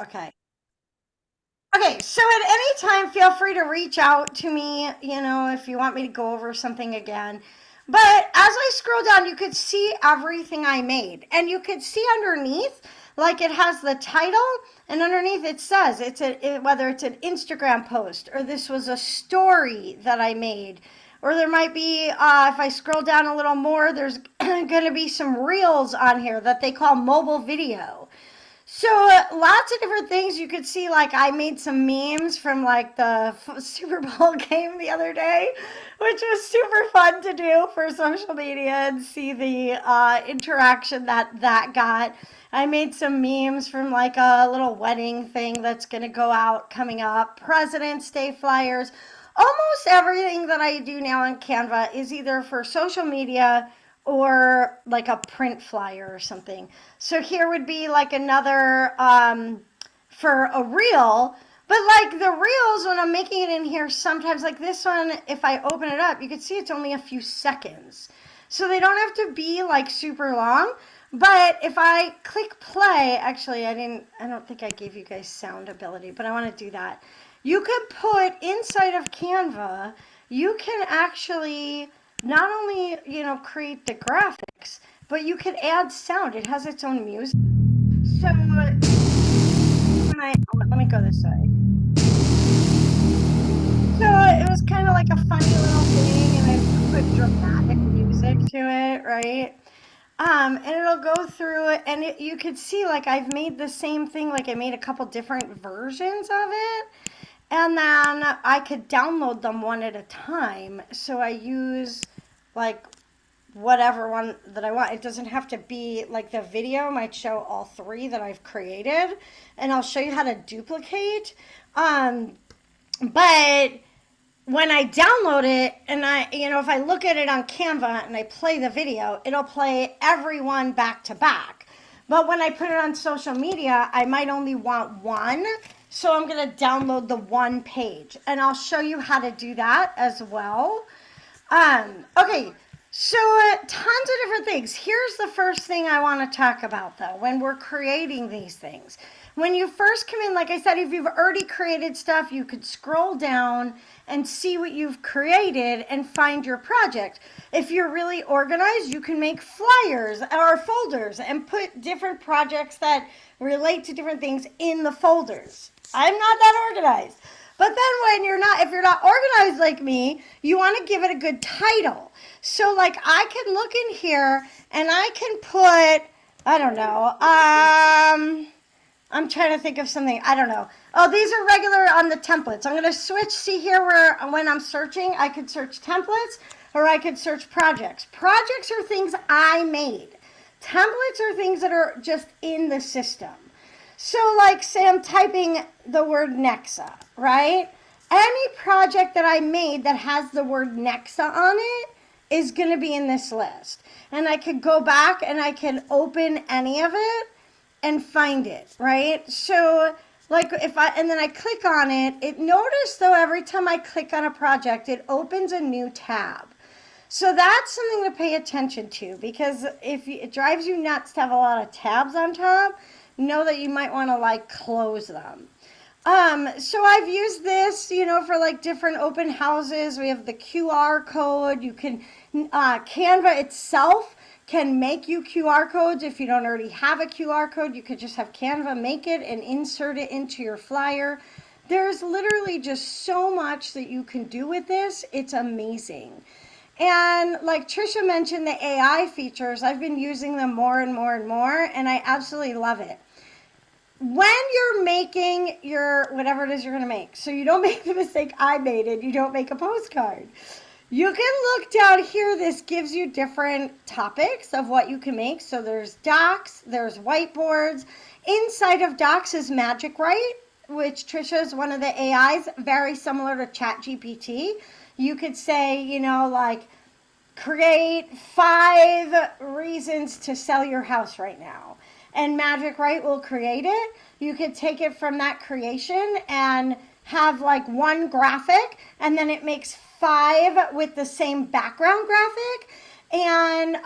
Okay. Okay, so at any time, feel free to reach out to me, if you want me to go over something again. But as I scroll down, you could see everything I made. And you could see underneath, like it has the title, and underneath it says whether it's an Instagram post or this was a story that I made. Or there might be, if I scroll down a little more, there's going to be some reels on here that they call mobile video. So lots of different things you could see. Like I made some memes from like the Super Bowl game the other day, which was super fun to do for social media and see the interaction that got. I made some memes from like a little wedding thing that's going to go out coming up. President's Day flyers. Almost everything that I do now on Canva is either for social media or like a print flyer or something. So here would be like another for a reel, but like the reels when I'm making it in here, sometimes like this one, if I open it up, you can see it's only a few seconds. So they don't have to be like super long. But if I click play, actually I don't think I gave you guys sound ability, but I want to do that. You could put inside of Canva, you can actually not only, create the graphics, but you could add sound. It has its own music. So let me go this way. So it was kind of like a funny little thing, and I put dramatic music to it, right? And it'll go through it, and you could see like I've made the same thing, like I made a couple different versions of it. And then I could download them one at a time. So I use like whatever one that I want. It doesn't have to be like the video might show all three that I've created, and I'll show you how to duplicate. But when I download it and if I look at it on Canva and I play the video, it'll play everyone back to back. But when I put it on social media, I might only want one. So I'm going to download the one page, and I'll show you how to do that as well. Okay, so tons of different things. Here's the first thing I want to talk about, though, when we're creating these things. When you first come in, like I said, if you've already created stuff, you could scroll down and see what you've created and find your project. If you're really organized, you can make flyers or folders and put different projects that relate to different things in the folders. I'm not that organized. But then if you're not organized like me, you want to give it a good title. So like I can look in here and I can put, I don't know, I'm trying to think of something. I don't know. Oh, these are regular on the templates. I'm going to switch. See here where when I'm searching, I could search templates or I could search projects. Projects are things I made. Templates are things that are just in the system. So like say I'm typing the word Nexa, right? Any project that I made that has the word Nexa on it is going to be in this list. And I could go back and I can open any of it and find it, right? So like and then I click on it, notice though every time I click on a project, it opens a new tab. So that's something to pay attention to, because it drives you nuts to have a lot of tabs on top, know that you might want to like close them. So I've used this, for like different open houses. We have the QR code. You can, Canva itself can make you QR codes. If you don't already have a QR code, you could just have Canva make it and insert it into your flyer. There's literally just so much that you can do with this. It's amazing. And like Trisha mentioned, the AI features, I've been using them more and more and more, and I absolutely love it. When you're making your, whatever it is you're going to make, so you don't make the mistake I made and you don't make a postcard. You can look down here. This gives you different topics of what you can make. So there's docs, there's whiteboards. Inside of docs is Magic Write, which Trisha is one of the AIs, very similar to ChatGPT. You could say, like, create 5 reasons to sell your house right now. And Magic Write will create it. You could take it from that creation and have like one graphic, and then it makes 5 with the same background graphic. And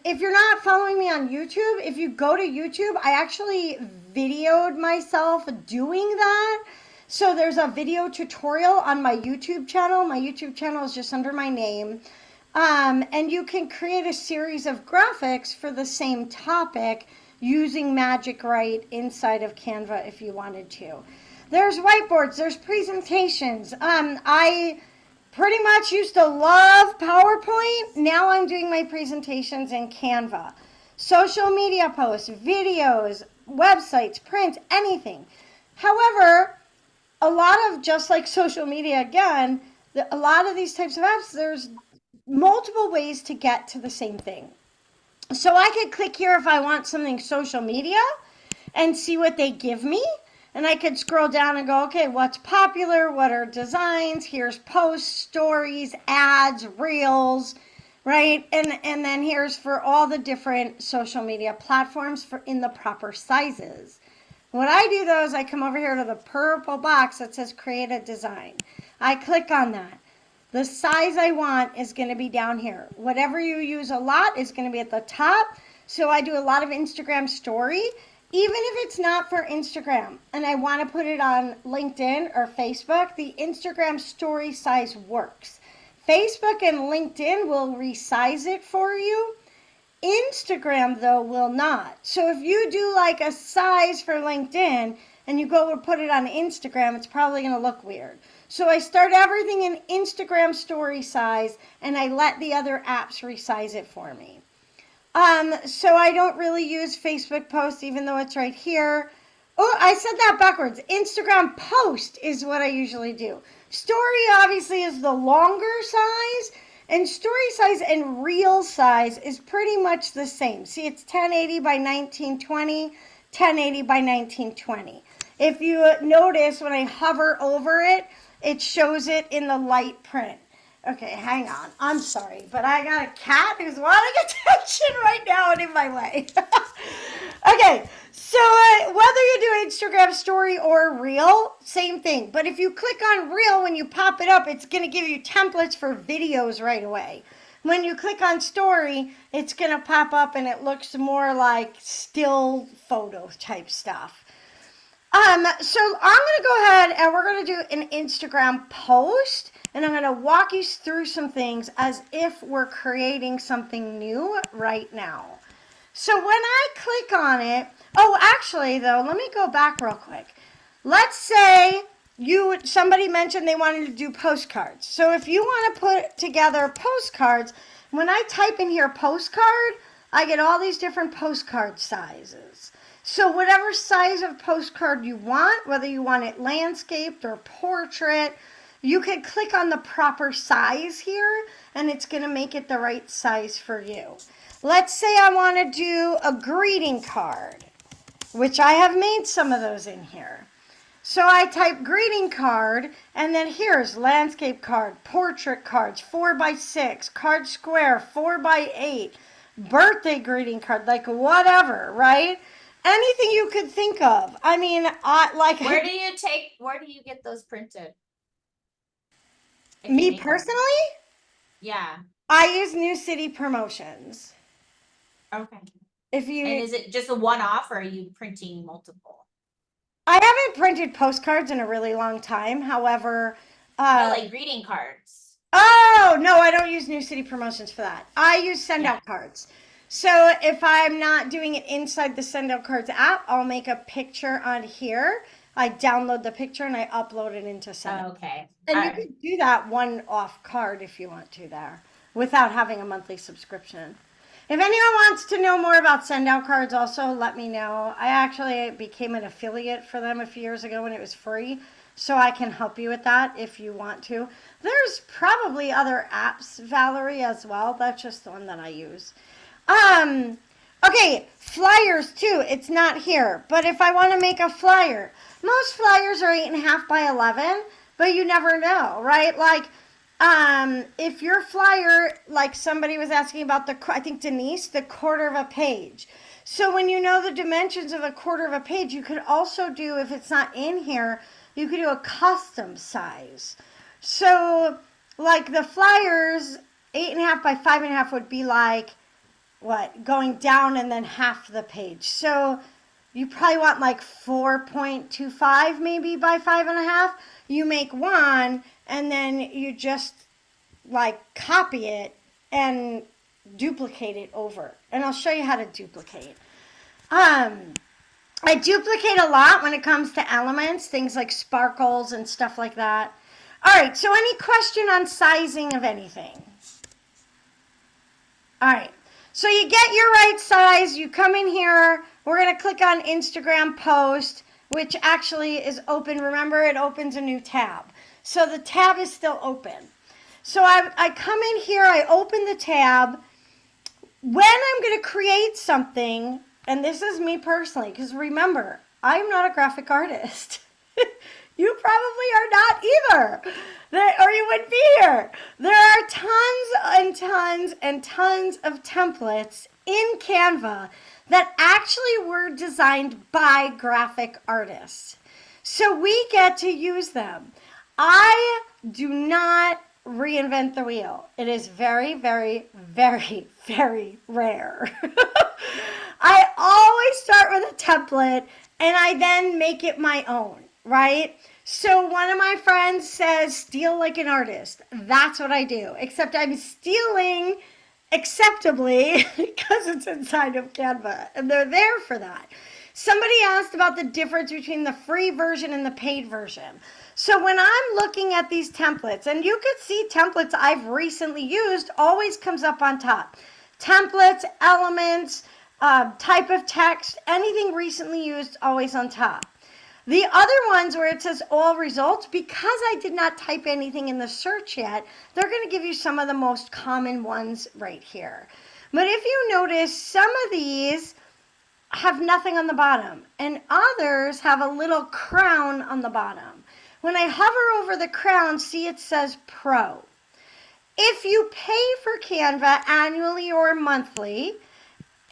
if you're not following me on YouTube, if you go to YouTube, I actually videoed myself doing that. So there's a video tutorial on my YouTube channel. My YouTube channel is just under my name. And you can create a series of graphics for the same topic using Magic Write inside of Canva if you wanted to. There's whiteboards, there's presentations. I pretty much used to love PowerPoint. Now I'm doing my presentations in Canva. Social media posts, videos, websites, print, anything. However, a lot of, just like social media again, a lot of these types of apps, there's multiple ways to get to the same thing. So I could click here if I want something social media and see what they give me. And I could scroll down and go, okay, what's popular? What are designs? Here's posts, stories, ads, reels, right? And then here's for all the different social media platforms for in the proper sizes. What I do though is I come over here to the purple box that says create a design. I click on that. The size I want is going to be down here. Whatever you use a lot is going to be at the top. So I do a lot of Instagram story, even if it's not for Instagram and I want to put it on LinkedIn or Facebook, the Instagram story size works. Facebook and LinkedIn will resize it for you. Instagram, though, will not. So if you do like a size for LinkedIn and you go and put it on Instagram, it's probably going to look weird. So I start everything in Instagram story size and I let the other apps resize it for me. So I don't really use Facebook post, even though it's right here. Oh, I said that backwards. Instagram post is what I usually do. Story obviously is the longer size, and story size and reel size is pretty much the same. See, it's 1080 by 1920, 1080 by 1920. If you notice, when I hover over it, it shows it in the light print. Okay, hang on. I'm sorry, but I got a cat who's wanting attention right now and in my way. Okay, so whether you do Instagram story or reel, same thing. But if you click on reel, when you pop it up, it's going to give you templates for videos right away. When you click on story, it's going to pop up and it looks more like still photo type stuff. So I'm going to go ahead and we're going to do an Instagram post, and I'm going to walk you through some things as if we're creating something new right now. So when I click on it, oh, actually though, let me go back real quick. Let's say somebody mentioned they wanted to do postcards. So if you want to put together postcards, when I type in here postcard, I get all these different postcard sizes. So whatever size of postcard you want, whether you want it landscaped or portrait, you can click on the proper size here and it's going to make it the right size for you. Let's say I want to do a greeting card, which I have made some of those in here. So I type greeting card, and then here's landscape card, portrait cards, 4x6, card square, 4x8, birthday greeting card, like whatever, right? Anything you could think of. I mean, Where do you get those printed? Me personally? Yeah. I use New City Promotions. Okay. And is it just a one-off, or are you printing multiple? I haven't printed postcards in a really long time. However, like greeting cards. Oh, no, I don't use New City Promotions for that. I use send out cards. So if I'm not doing it inside the Send Out Cards app, I'll make a picture on here. I download the picture and I upload it into Send Out. Okay. And you can do that one-off card if you want to there without having a monthly subscription. If anyone wants to know more about Send Out Cards, also let me know. I actually became an affiliate for them a few years ago when it was free, so I can help you with that if you want to. There's probably other apps, Valerie, as well. That's just the one that I use. Okay, flyers too. It's not here, but if I want to make a flyer, most flyers are 8.5 by 11, but you never know, right? Like, if your flyer, like somebody was asking about I think Denise, the quarter of a page. So when you know the dimensions of a quarter of a page, you could also do, if it's not in here, you could do a custom size. So like the flyers, 8.5 by 5.5 would be like, what, going down and then half the page. So you probably want like 4.25 maybe by 5.5. You make one and then you just like copy it and duplicate it over. And I'll show you how to duplicate. I duplicate a lot when it comes to elements, things like sparkles and stuff like that. All right, so any question on sizing of anything? All right, so you get your right size, you come in here, we're gonna click on Instagram post, which actually is open. Remember, it opens a new tab. So the tab is still open. So I come in here, I open the tab. When I'm gonna create something, and this is me personally, because remember, I'm not a graphic artist. You probably are not either, or you wouldn't be here. There are tons and tons and tons of templates in Canva that actually were designed by graphic artists. So we get to use them. I do not reinvent the wheel. It is very, very, very, very rare. I always start with a template and I then make it my own, right? So one of my friends says, steal like an artist. That's what I do, except I'm stealing acceptably because it's inside of Canva and they're there for that. Somebody asked about the difference between the free version and the paid version. So when I'm looking at these templates, and you could see templates I've recently used always comes up on top. Templates, elements, type of text, anything recently used always on top. The other ones where it says all results, because I did not type anything in the search yet, they're going to give you some of the most common ones right here. But if you notice, some of these have nothing on the bottom, and others have a little crown on the bottom. When I hover over the crown, see it says Pro. If you pay for Canva annually or monthly,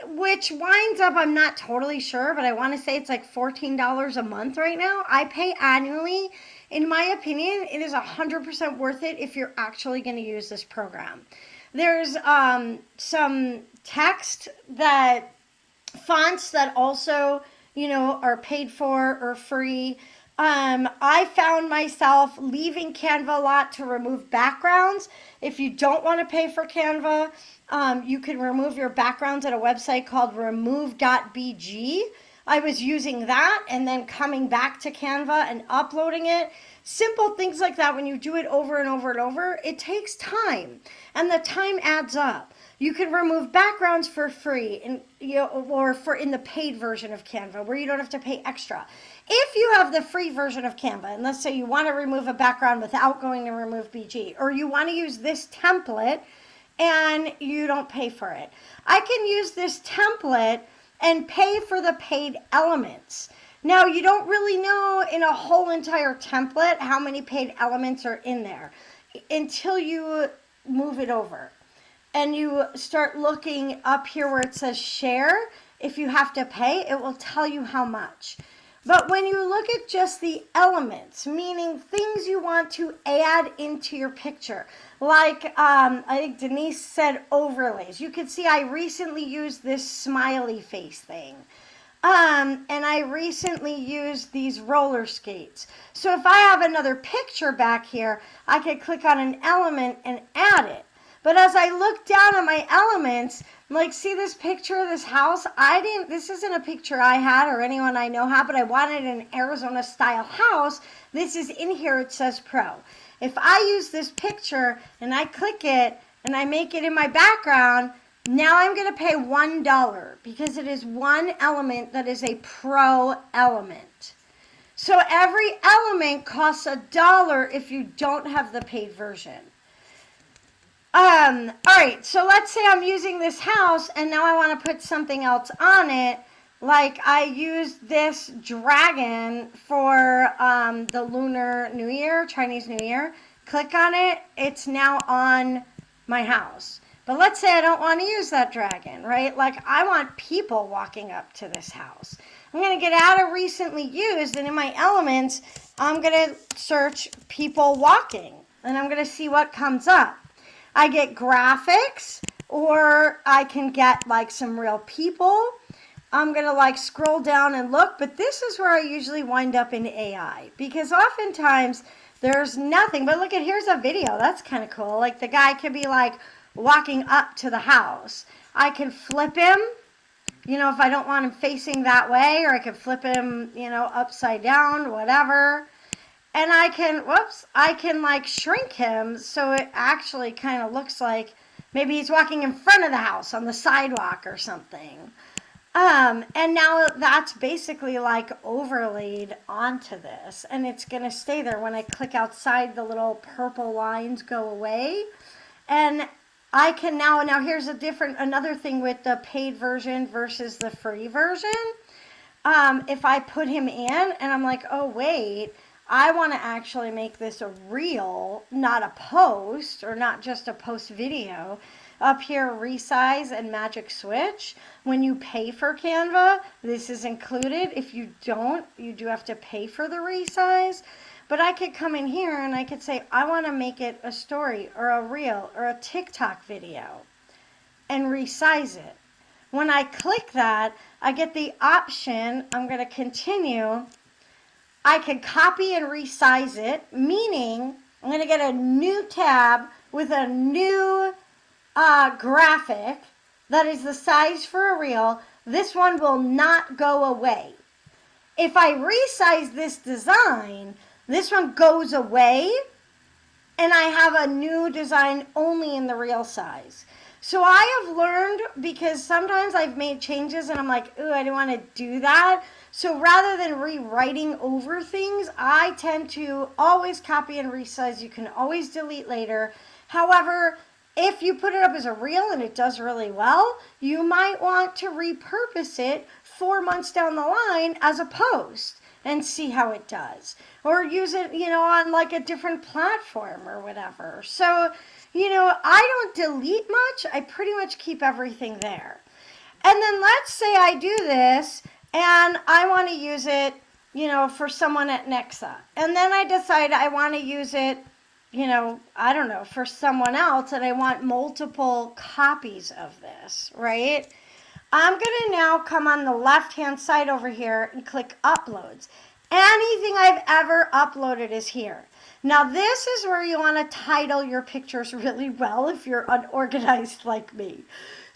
which winds up, I'm not totally sure, but I want to say it's like $14 a month right now. I pay annually. In my opinion, it is 100% worth it if you're actually going to use this program. There's some text that, fonts that also, are paid for or free. I found myself leaving Canva a lot to remove backgrounds. If you don't want to pay for Canva, you can remove your backgrounds at a website called remove.bg. I was using that and then coming back to Canva and uploading it. Simple things like that, when you do it over and over and over, it takes time, and the time adds up. You can remove backgrounds for free, or for in the paid version of Canva, where you don't have to pay extra. If you have the free version of Canva, and let's say you want to remove a background without going to remove BG, or you want to use this template and you don't pay for it, I can use this template and pay for the paid elements. Now, you don't really know in a whole entire template how many paid elements are in there until you move it over. And you start looking up here where it says share. If you have to pay, it will tell you how much. But when you look at just the elements, meaning things you want to add into your picture, like I think Denise said overlays. You can see I recently used this smiley face thing. And I recently used these roller skates. So if I have another picture back here, I could click on an element and add it. But as I look down at my elements, like, see this picture of this house? This isn't a picture I had or anyone I know had, but I wanted an Arizona style house. This is in here, it says Pro. If I use this picture and I click it and I make it in my background, now I'm going to pay $1 because it is one element that is a Pro element. So every element costs $1 if you don't have the paid version. All right, so let's say I'm using this house and now I want to put something else on it. Like I used this dragon for the Lunar New Year, Chinese New Year. Click on it, it's now on my house. But let's say I don't want to use that dragon, right? Like I want people walking up to this house. I'm going to get out of recently used, and in my elements, I'm going to search people walking, and I'm going to see what comes up. I get graphics, or I can get like some real people. I'm going to like scroll down and look, but this is where I usually wind up in AI, because oftentimes there's nothing. But look at, here's a video. That's kind of cool. Like the guy could be like walking up to the house. I can flip him, you know, if I don't want him facing that way, or I could flip him, you know, upside down, whatever. And I can like shrink him so it actually kind of looks like maybe he's walking in front of the house on the sidewalk or something. And now that's basically like overlaid onto this, and it's going to stay there. When I click outside, the little purple lines go away. And I can now here's another thing with the paid version versus the free version. If I put him in and I'm like, oh wait, I want to actually make this a reel, not a post, or not just a post video. Up here, resize and magic switch. When you pay for Canva, this is included. If you don't, you do have to pay for the resize. But I could come in here and I could say, I want to make it a story or a reel or a TikTok video, and resize it. When I click that, I get the option, I'm going to continue. I can copy and resize it, meaning I'm going to get a new tab with a new graphic that is the size for a reel. This one will not go away. If I resize this design, this one goes away, and I have a new design only in the reel size. So I have learned, because sometimes I've made changes and I'm like, ooh, I don't want to do that. So rather than rewriting over things, I tend to always copy and resize. You can always delete later. However, if you put it up as a reel and it does really well, you might want to repurpose it 4 months down the line as a post and see how it does. Or use it, you know, on like a different platform or whatever. So, you know, I don't delete much. I pretty much keep everything there. And then let's say I do this and I want to use it, you know, for someone at Nexa. And then I decide I want to use it, you know, I don't know, for someone else, and I want multiple copies of this, right? I'm going to now come on the left-hand side over here and click Uploads. Anything I've ever uploaded is here. Now, this is where you want to title your pictures really well if you're unorganized like me.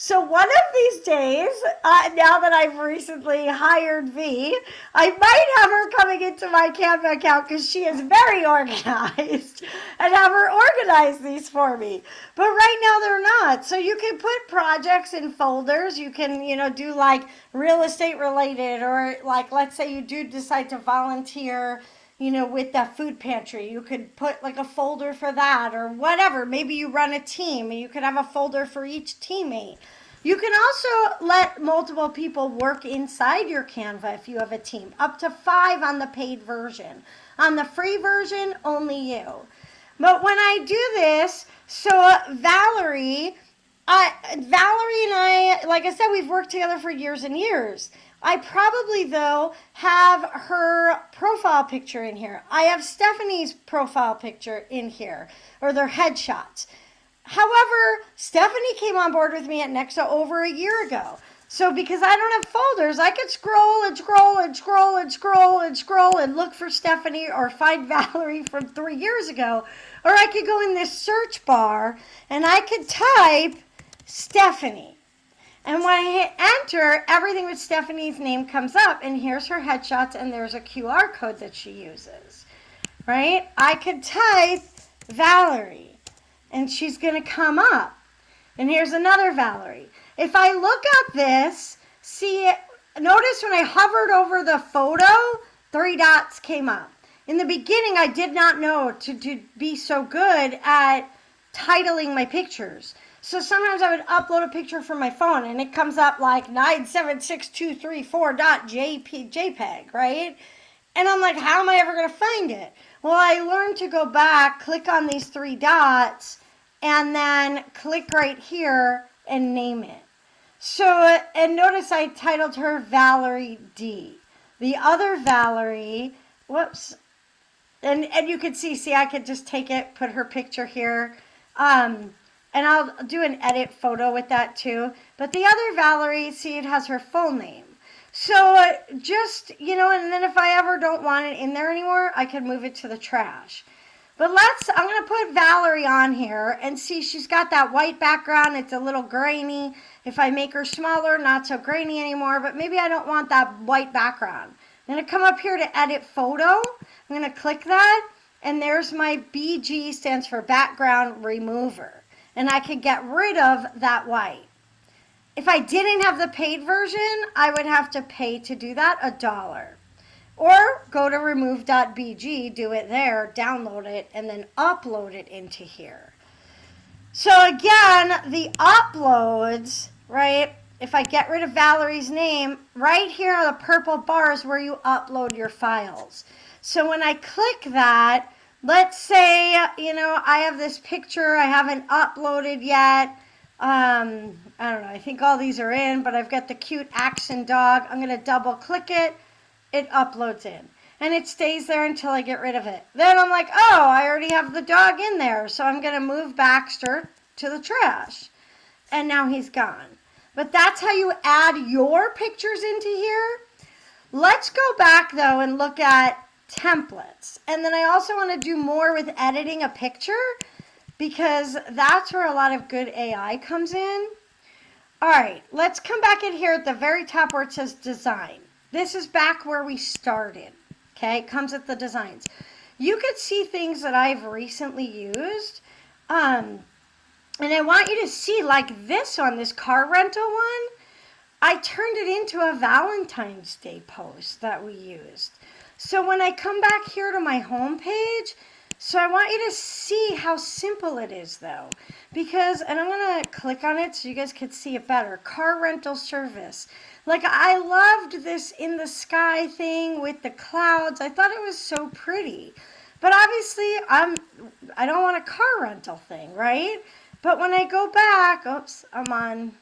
So one of these days, now that I've recently hired V, I might have her coming into my Canva account, because she is very organized, and have her organize these for me. But right now they're not. So you can put projects in folders. You can, you know, do like real estate related, or like, let's say you do decide to volunteer, you know, with that food pantry. You could put like a folder for that, or whatever. Maybe you run a team and you could have a folder for each teammate. You can also let multiple people work inside your Canva if you have a team. Up to 5 on the paid version. On the free version, only you. But when I do this, so Valerie and I, like I said, we've worked together for years and years. I probably, though, have her profile picture in here. I have Stephanie's profile picture in here, or their headshots. However, Stephanie came on board with me at Nexa over a year ago. So because I don't have folders, I could scroll and scroll and scroll and scroll and scroll and look for Stephanie, or find Valerie from 3 years ago. Or I could go in this search bar and I could type Stephanie. And when I hit enter, everything with Stephanie's name comes up, and here's her headshots, and there's a QR code that she uses, right? I could type Valerie, and she's going to come up. And here's another Valerie. If I look at this, see, notice when I hovered over the photo, 3 dots came up. In the beginning, I did not know to be so good at titling my pictures. So sometimes I would upload a picture from my phone and it comes up like 976.234.jpg, right? And I'm like, how am I ever going to find it? Well, I learned to go back, click on these 3 dots, and then click right here and name it. So, and notice I titled her Valerie D. The other Valerie, whoops, and you can see, I could just take it, put her picture here, and And I'll do an edit photo with that too. But the other Valerie, see, it has her full name. So just, and then if I ever don't want it in there anymore, I can move it to the trash. But I'm going to put Valerie on here and see, she's got that white background. It's a little grainy. If I make her smaller, not so grainy anymore, but maybe I don't want that white background. I'm going to come up here to edit photo. I'm going to click that, and there's my BG, stands for background remover. And I can get rid of that white. If I didn't have the paid version, I would have to pay to do that $1. Or go to remove.bg, do it there, download it, and then upload it into here. So again, the uploads, right, if I get rid of Valerie's name, right here are the purple bars where you upload your files. So when I click that, let's say, I have this picture I haven't uploaded yet. I don't know, I think all these are in, but I've got the cute accent dog. I'm going to double click it. It uploads in. And it stays there until I get rid of it. Then I'm like, oh, I already have the dog in there. So I'm going to move Baxter to the trash. And now he's gone. But that's how you add your pictures into here. Let's go back, though, and look at templates. And then I also want to do more with editing a picture, because that's where a lot of good AI comes in. All right, let's come back in here at the very top where it says design. This is back where we started, okay? It comes at the designs. You could see things that I've recently used, and I want you to see, like this one, this car rental one, I turned it into a Valentine's Day post that we used. So when I come back here to my home page, so I want you to see how simple it is, though, because, and I'm going to click on it so you guys could see it better, car rental service. Like, I loved this in the sky thing with the clouds. I thought it was so pretty. But obviously, I don't want a car rental thing, right? But when I go back, oops, I'm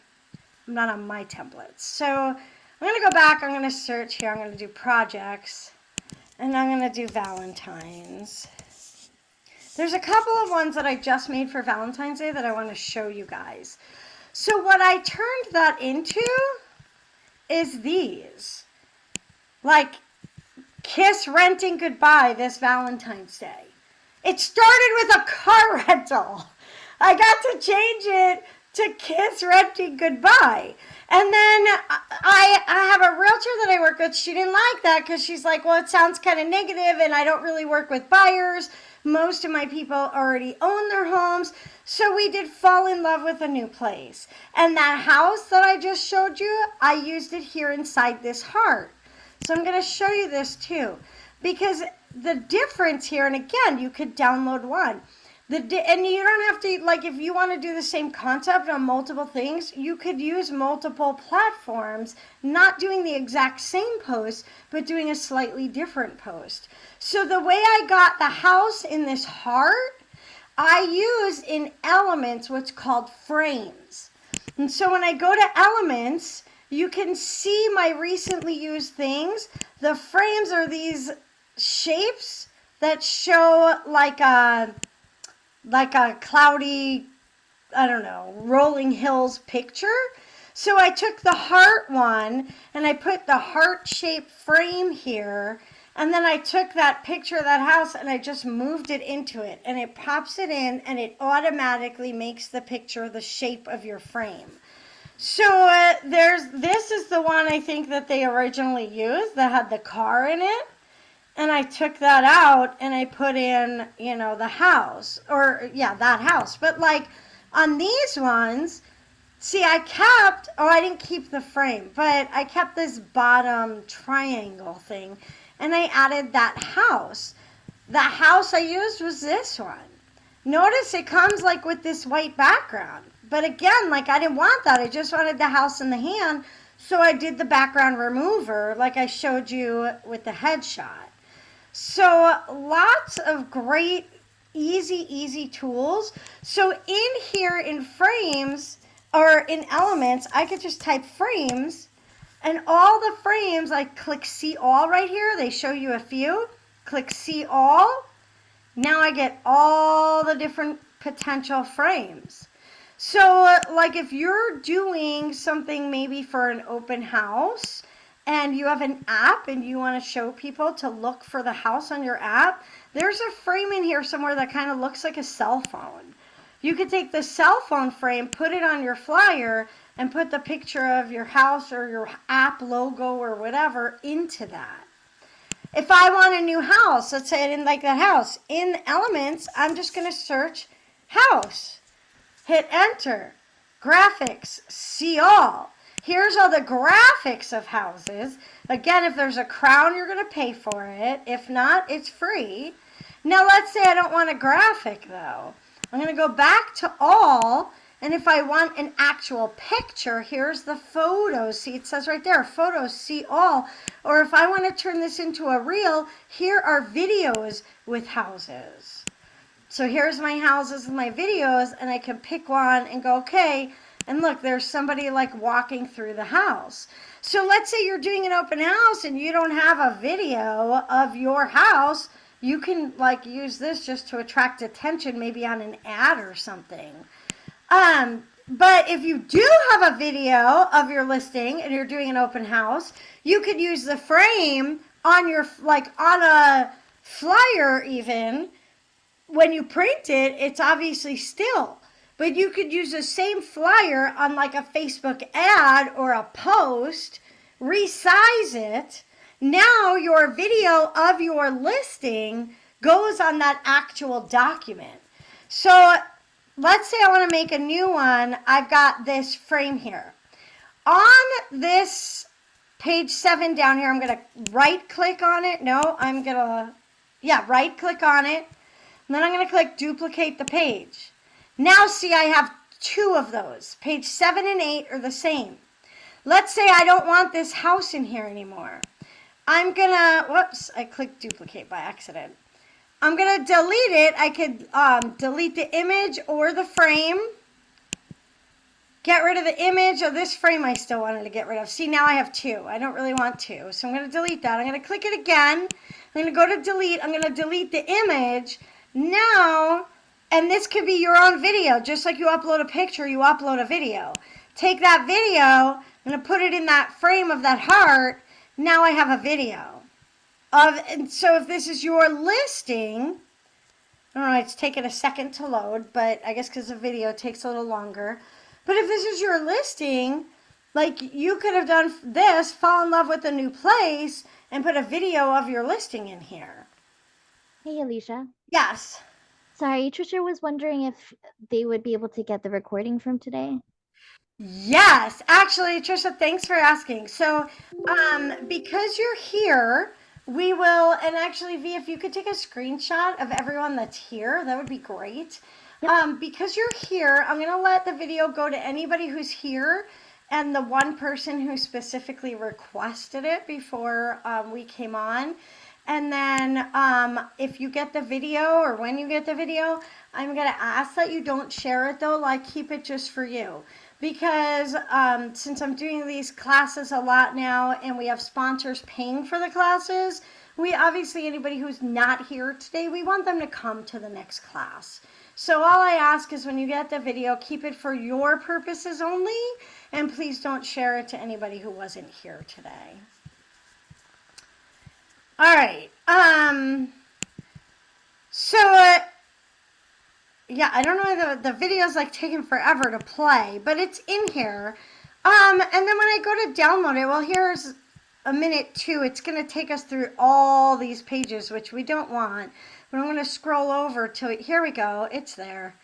not on my templates. So I'm going to go back. I'm going to search here. I'm going to do projects. And I'm going to do Valentine's. There's a couple of ones that I just made for Valentine's Day that I want to show you guys. So what I turned that into is these. Like, kiss renting goodbye this Valentine's Day. It started with a car rental. I got to change it to kiss renting goodbye. And then I have a realtor that I work with. She didn't like that because she's like, well, it sounds kind of negative and I don't really work with buyers. Most of my people already own their homes. So we did fall in love with a new place. And that house that I just showed you, I used it here inside this heart. So I'm going to show you this too. Because the difference here, and again, you could download one. And you don't have to, like, if you want to do the same concept on multiple things, you could use multiple platforms, not doing the exact same post, but doing a slightly different post. So the way I got the house in this heart, I use in Elements what's called frames. And so when I go to Elements, you can see my recently used things. The frames are these shapes that show like a cloudy, I don't know, rolling hills picture. So I took the heart one and I put the heart-shaped frame here, and then I took that picture of that house and I just moved it into it, and it pops it in and it automatically makes the picture the shape of your frame. So this is the one I think that they originally used that had the car in it. And I took that out and I put in, the house, or yeah, that house. But like on these ones, see, I didn't keep the frame, but I kept this bottom triangle thing and I added that house. The house I used was this one. Notice it comes like with this white background. But again, like I didn't want that. I just wanted the house in the hand. So I did the background remover like I showed you with the headshot. So lots of great, easy tools. So in here in frames or in Elements, I could just type frames, and all the frames, I click see all right here. They show you a few. Click see all. Now I get all the different potential frames. So, like if you're doing something maybe for an open house and you have an app and you want to show people to look for the house on your app, there's a frame in here somewhere that kind of looks like a cell phone. You could take the cell phone frame, put it on your flyer, and put the picture of your house or your app logo or whatever into that. If I want a new house, let's say I didn't like that house, in Elements, I'm just going to search house. Hit enter. Graphics, see all. Here's all the graphics of houses. Again, if there's a crown, you're going to pay for it. If not, it's free. Now, let's say I don't want a graphic, though. I'm going to go back to all, and if I want an actual picture, here's the photos. See, it says right there, photos, see all. Or if I want to turn this into a reel, here are videos with houses. So here's my houses and my videos, and I can pick one and go, okay, and look, there's somebody like walking through the house. So let's say you're doing an open house and you don't have a video of your house. You can like use this just to attract attention, maybe on an ad or something. But if you do have a video of your listing and you're doing an open house, you could use the frame on your, like on a flyer even. When you print it, it's obviously still, but you could use the same flyer on like a Facebook ad or a post, resize it. Now your video of your listing goes on that actual document. So let's say I want to make a new one. I've got this frame here. On this page 7 down here, I'm going to right click on it. No, I'm going to, right click on it. And then I'm going to click duplicate the page. Now see, I have 2 of those. Page 7 and 8 are the same. Let's say I don't want this house in here anymore. I'm going to, whoops, I clicked duplicate by accident. I'm going to delete it. I could delete the image or the frame. Get rid of the image of this frame I still wanted to get rid of. See, now I have 2. I don't really want 2. So I'm going to delete that. I'm going to click it again. I'm going to go to delete. I'm going to delete the image. Now, and this could be your own video, just like you upload a picture, you upload a video. Take that video, I'm going to put it in that frame of that heart. Now I have a video. And so if this is your listing, I don't know, it's taken a second to load, but I guess because the video takes a little longer. But if this is your listing, like you could have done this, fall in love with a new place, and put a video of your listing in here. Hey, Alicia. Yes. Sorry, Trisha was wondering if they would be able to get the recording from today. Yes, actually, Trisha, thanks for asking. So, because you're here, we will, and actually, V, if you could take a screenshot of everyone that's here, that would be great. Yep. Because you're here, I'm going to let the video go to anybody who's here and the one person who specifically requested it before we came on. And then if you get the video or when you get the video, I'm going to ask that you don't share it though, like keep it just for you. Because since I'm doing these classes a lot now and we have sponsors paying for the classes, we obviously, anybody who's not here today, we want them to come to the next class. So all I ask is when you get the video, keep it for your purposes only, and please don't share it to anybody who wasn't here today. All right. Yeah, I don't know, the video's like taking forever to play, but it's in here. And then when I go to download it, well, here's a minute 2. It's going to take us through all these pages, which we don't want. But I'm going to scroll over to it. Here we go. It's there.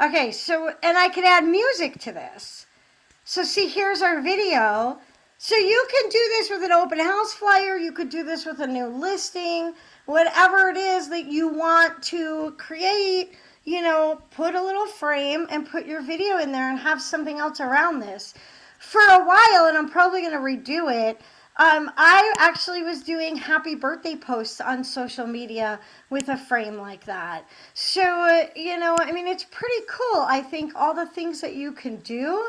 Okay, so, and I can add music to this. So see, here's our video. So you can do this with an open house flyer. You could do this with a new listing, whatever it is that you want to create, you know, put a little frame and put your video in there and have something else around this. For a while, and I'm probably going to redo it, I actually was doing happy birthday posts on social media with a frame like that. So, you know, I mean, it's pretty cool. I think all the things that you can do,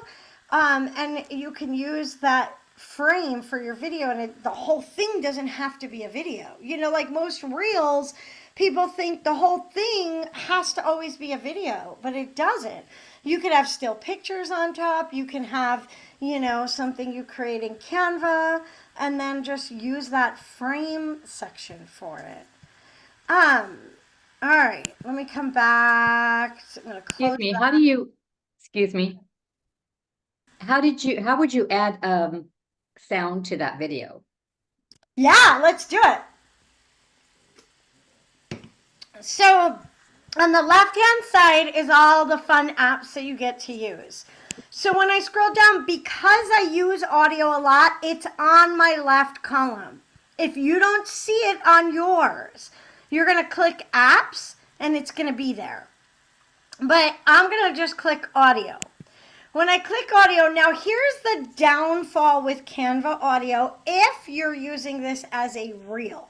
and you can use that frame for your video, and the whole thing doesn't have to be a video. You know, like most reels, people think the whole thing has to always be a video, but it doesn't. You could have still pictures on top. You can have, something you create in Canva and then just use that frame section for it. All right, let me come back. So I'm gonna close Excuse me, that. excuse me, how would you add sound to that video? Yeah, let's do it. So on the left-hand side is all the fun apps that you get to use. So when I scroll down, because I use audio a lot, it's on my left column. If you don't see it on yours, you're going to click apps and it's going to be there. But I'm going to just click audio. When I click audio, now here's the downfall with Canva audio if you're using this as a reel.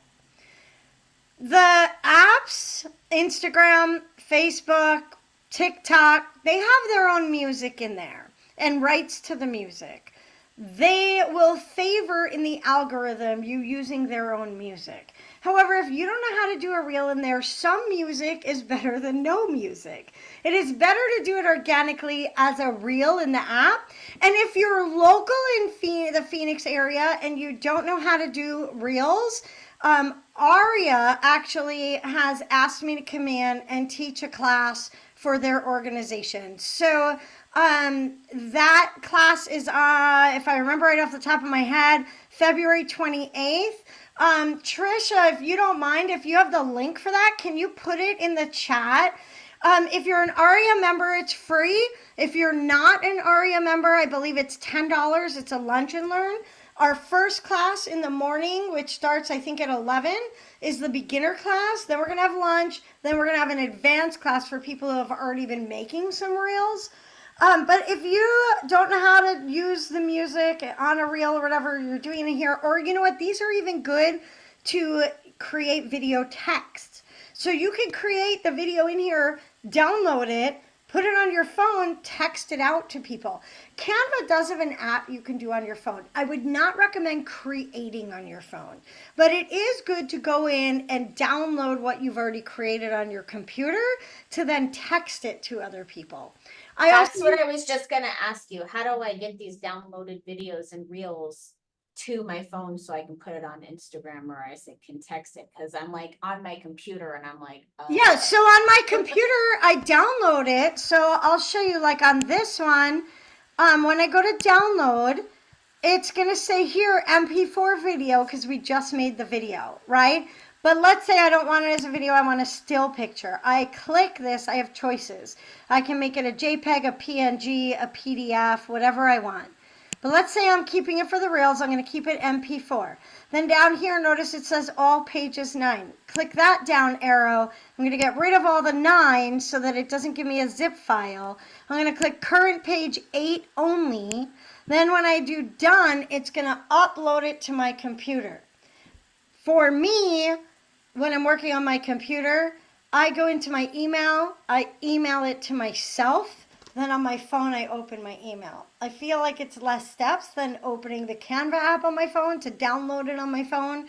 The apps, Instagram, Facebook, TikTok, they have their own music in there and rights to the music. They will favor in the algorithm you using their own music. However, if you don't know how to do a reel in there, some music is better than no music. It is better to do it organically as a reel in the app. And if you're local in the Phoenix area and you don't know how to do reels, Aria actually has asked me to come in and teach a class for their organization. So that class is, if I remember right off the top of my head, February 28th. Trisha, if you don't mind, if you have the link for that, can you put it in the chat? If you're an ARIA member, it's free. If you're not an ARIA member, I believe it's $10. It's a lunch and learn. Our first class in the morning, which starts, I think, at 11, is the beginner class. Then we're going to have lunch. Then we're going to have an advanced class for people who have already been making some reels. But if you don't know how to use the music on a reel or whatever you're doing in here, or you know what, these are even good to create video text. So you can create the video in here, download it, put it on your phone, text it out to people. Canva does have an app you can do on your phone. I would not recommend creating on your phone, but it is good to go in and download what you've already created on your computer to then text it to other people. That's what I was just gonna ask you. How do I get these downloaded videos and reels to my phone so I can put it on Instagram or can text it? Because I'm like on my computer and I'm like, yeah, so on my computer, I download it. So I'll show you, like on this one, when I go to download, it's going to say here MP4 video because we just made the video, right? But let's say I don't want it as a video, I want a still picture. I click this, I have choices. I can make it a JPEG, a PNG, a PDF, whatever I want. But let's say I'm keeping it for the reels, I'm going to keep it MP4. Then down here, notice it says all pages 9. Click that down arrow. I'm going to get rid of all the 9 so that it doesn't give me a zip file. I'm going to click current page 8 only. Then when I do done, it's going to upload it to my computer. For me, when I'm working on my computer, I go into my email, I email it to myself, then on my phone I open my email. I feel like it's less steps than opening the Canva app on my phone to download it on my phone.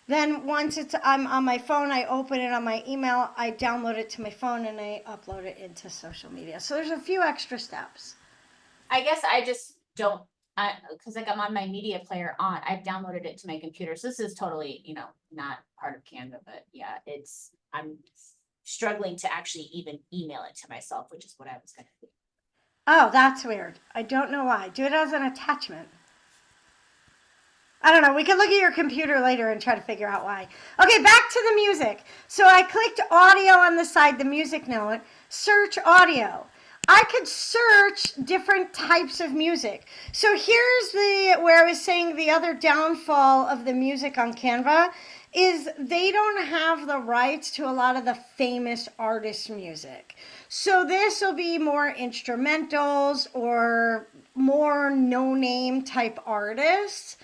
Then once I'm on my phone, I open it on my email, I download it to my phone, and I upload it into social media. So there's a few extra steps. I guess I just don't, because like I'm on my media player on, I've downloaded it to my computer. So this is totally, not part of Canva, but yeah, I'm struggling to actually even email it to myself, which is what I was going to do. Oh, that's weird. I don't know why. Do it as an attachment. I don't know. We can look at your computer later and try to figure out why. Okay, back to the music. So I clicked audio on the side, the music note, search audio. I could search different types of music. So here's where I was saying the other downfall of the music on Canva is they don't have the rights to a lot of the famous artists' music. So this will be more instrumentals or more no-name type artists.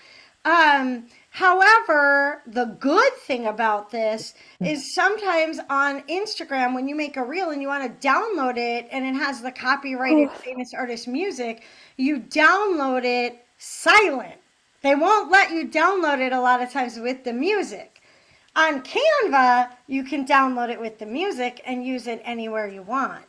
However, the good thing about this is sometimes on Instagram, when you make a reel and you want to download it and it has the copyrighted famous artist music, you download it silent. They won't let you download it a lot of times with the music. On Canva, you can download it with the music and use it anywhere you want.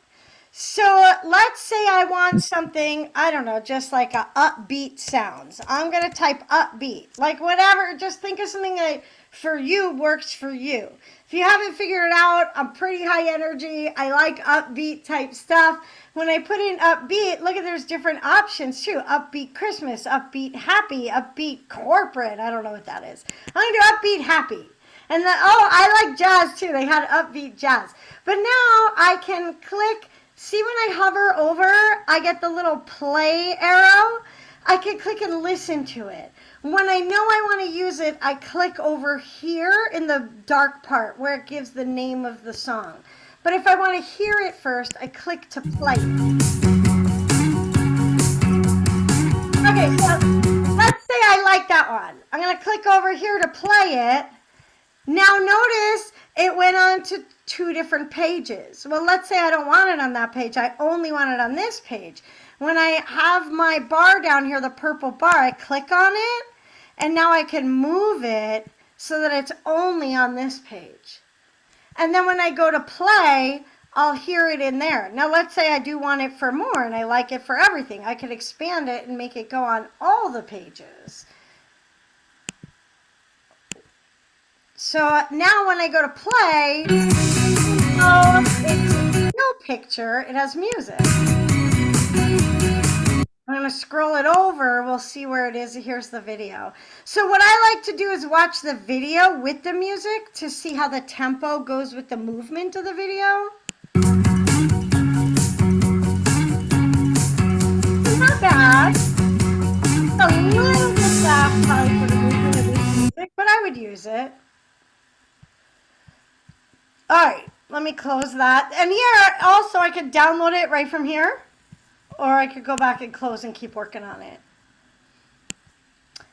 So let's say I want something, I don't know, just like a upbeat sounds. I'm going to type upbeat, like whatever, just think of something that for you works for you. If you haven't figured it out, I'm pretty high energy. I like upbeat type stuff. When I put in upbeat, look at there's different options too. Upbeat Christmas, upbeat happy, upbeat corporate. I don't know what that is. I'm going to do upbeat happy. And then, oh, I like jazz too. They had upbeat jazz. But now I can click. See when I hover over, I get the little play arrow. I can click and listen to it. When I know I want to use it, I click over here in the dark part where it gives the name of the song. But if I want to hear it first, I click to play it. Okay, so let's say I like that one. I'm going to click over here to play it. Now notice it went on to 2 different pages. Well, let's say I don't want it on that page. I only want it on this page. When I have my bar down here, the purple bar, I click on it, and now I can move it so that it's only on this page. And then when I go to play, I'll hear it in there. Now let's say I do want it for more and I like it for everything. I could expand it and make it go on all the pages. So now when I go to play, it's a still picture, it has music. I'm going to scroll it over, we'll see where it is. Here's the video. So what I like to do is watch the video with the music to see how the tempo goes with the movement of the video. Not bad. A little bit fast probably for the movement of this music, but I would use it. All right, let me close that. And here also I could download it right from here, or I could go back and close and keep working on it.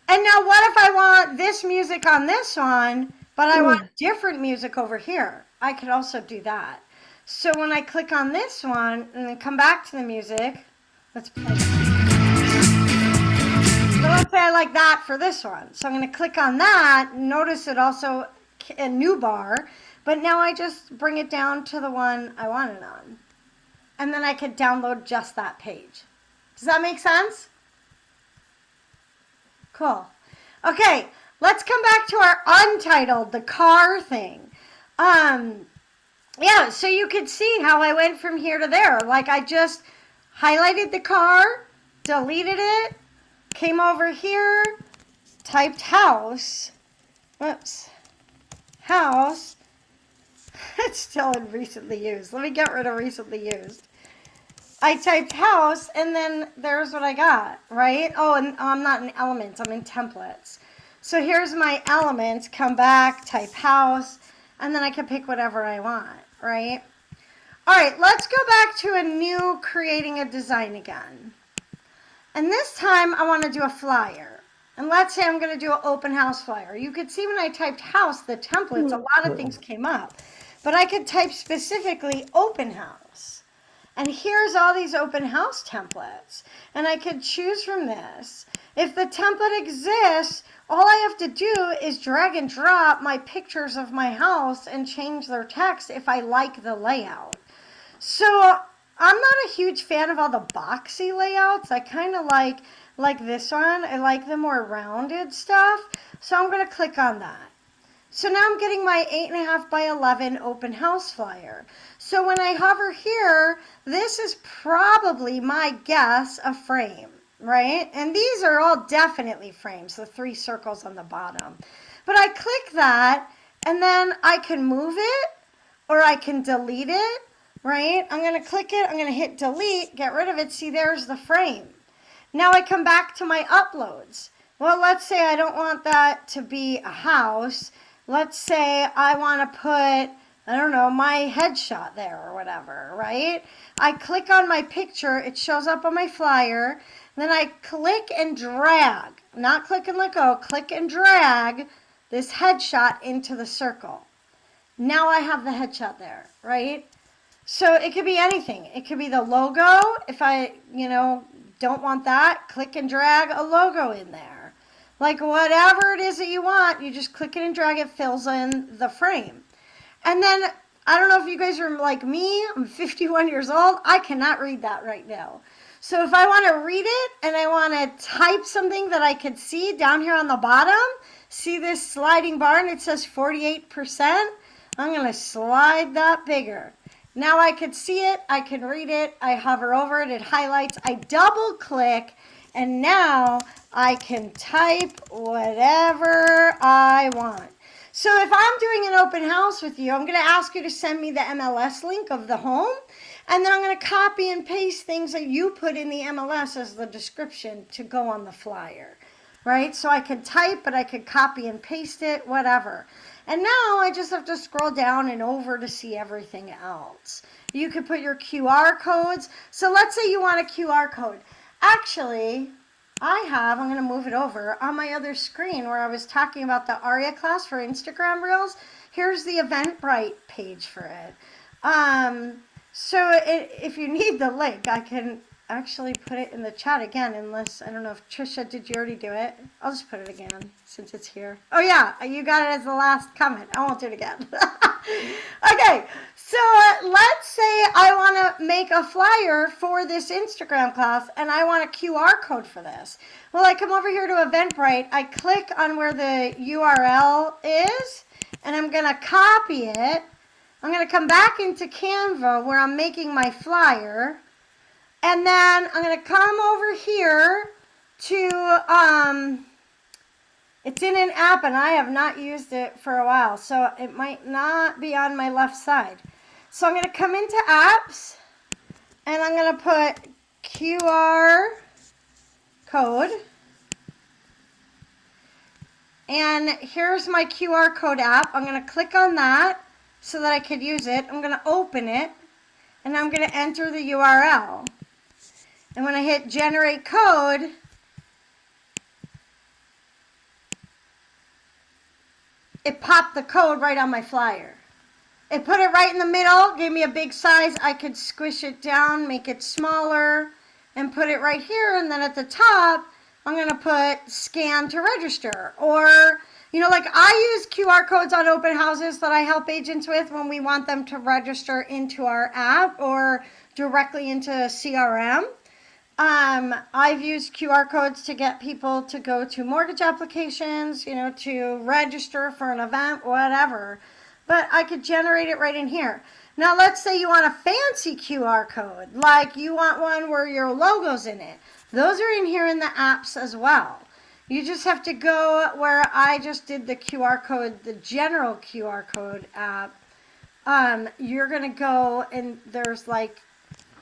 And now what if I want this music on this one, but I want different music over here? I could also do that. So when I click on this one and then come back to the music, let's play. So let's say I like that for this one. So I'm going to click on that. Notice it also a new bar. But now I just bring it down to the one I want it on. And then I could download just that page. Does that make sense? Cool. Okay, let's come back to our untitled, the car thing. Yeah, so you could see how I went from here to there. Like I just highlighted the car, deleted it, came over here, typed house. Whoops. House. It's still in recently used. Let me get rid of recently used. I typed house and then there's what I got, right? Oh, and I'm not in elements, I'm in templates. So here's my elements, come back, type house, and then I can pick whatever I want, right? All right, let's go back to a new creating a design again. And this time I want to do a flyer. And let's say I'm going to do an open house flyer. You could see when I typed house, the templates, a lot of things came up. But I could type specifically open house. And here's all these open house templates. And I could choose from this. If the template exists, all I have to do is drag and drop my pictures of my house and change their text if I like the layout. So I'm not a huge fan of all the boxy layouts. I kind of like this one. I like the more rounded stuff. So I'm going to click on that. So now I'm getting my 8.5 by 11 open house flyer. So when I hover here, this is probably my guess a frame, right? And these are all definitely frames, the 3 circles on the bottom. But I click that and then I can move it or I can delete it, right? I'm going to click it, I'm going to hit delete, get rid of it. See, there's the frame. Now I come back to my uploads. Well, let's say I don't want that to be a house. Let's say I want to put, I don't know, my headshot there or whatever, right? I click on my picture, it shows up on my flyer, then I click and drag, not click and let go, click and drag this headshot into the circle. Now I have the headshot there, right? So it could be anything. It could be the logo. If I, don't want that, click and drag a logo in there. Like whatever it is that you want, you just click it and drag it, fills in the frame. And then I don't know if you guys are like me. I'm 51 years old. I cannot read that right now. So if I want to read it and I want to type something that I could see down here on the bottom, see this sliding bar and it says 48%? I'm going to slide that bigger. Now I could see it, I can read it, I hover over it, it highlights, I double click, and now I can type whatever I want. So if I'm doing an open house with you, I'm going to ask you to send me the MLS link of the home, and then I'm going to copy and paste things that you put in the MLS as the description to go on the flyer, right? So I can type, but I can copy and paste it, whatever. And now I just have to scroll down and over to see everything else. You could put your QR codes. So let's say you want a QR code. Actually, I'm going to move it over on my other screen where I was talking about the ARIA class for Instagram Reels. Here's the Eventbrite page for it. If you need the link, I can actually put it in the chat again, unless, I don't know if Trisha, did you already do it? I'll just put it again since it's here. Oh yeah, you got it as the last comment. I won't do it again. Okay, so let's say I want to make a flyer for this Instagram class and I want a QR code for this. Well, I come over here to Eventbrite, I click on where the URL is, and I'm going to copy it. I'm going to come back into Canva where I'm making my flyer. And then I'm going to come over here to, it's in an app and I have not used it for a while, so it might not be on my left side. So I'm going to come into apps and I'm going to put QR code. And here's my QR code app. I'm going to click on that so that I could use it. I'm going to open it and I'm going to enter the URL. And when I hit generate code, it popped the code right on my flyer. It put it right in the middle, gave me a big size. I could squish it down, make it smaller, and put it right here. And then at the top, I'm going to put scan to register. Or, like I use QR codes on open houses that I help agents with when we want them to register into our app or directly into CRM. I've used QR codes to get people to go to mortgage applications, to register for an event, whatever. But I could generate it right in here. Now, let's say you want a fancy QR code, like you want one where your logo's in it. Those are in here in the apps as well. You just have to go where I just did the QR code, the general QR code app. You're going to go and there's like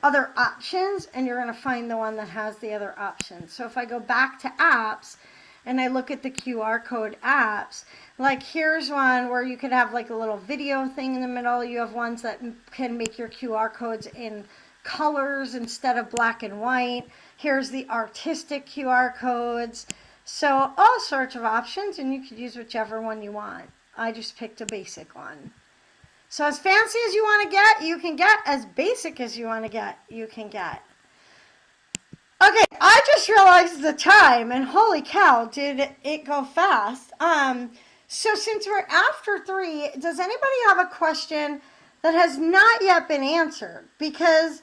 other options, and you're going to find the one that has the other options. So if I go back to apps and I look at the QR code apps, like here's one where you could have like a little video thing in the middle. You have ones that can make your QR codes in colors instead of black and white. Here's the artistic QR codes. So all sorts of options, and you could use whichever one you want. I just picked a basic one. So as fancy as you want to get, you can get. As basic as you want to get, you can get. Okay, I just realized the time, and holy cow, did it go fast. So since we're after 3, does anybody have a question that has not yet been answered? Because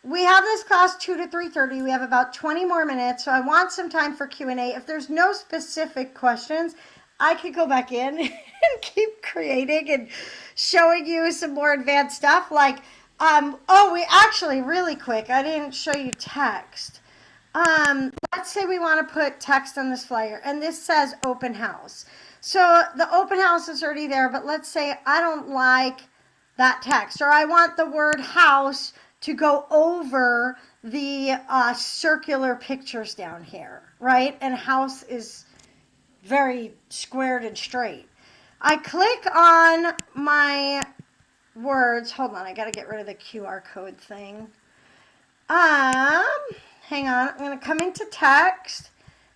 we have this class 2 to 3:30. We have about 20 more minutes, so I want some time for Q&A. If there's no specific questions, I could go back in and keep creating and showing you some more advanced stuff. Like, we actually, really quick, I didn't show you text. Let's say we want to put text on this flyer, and this says open house. So the open house is already there, but let's say I don't like that text, or I want the word house to go over the circular pictures down here, right? And house is very squared and straight. I click on my words. Hold on, I got to get rid of the QR code thing. Hang on. I'm going to come into text.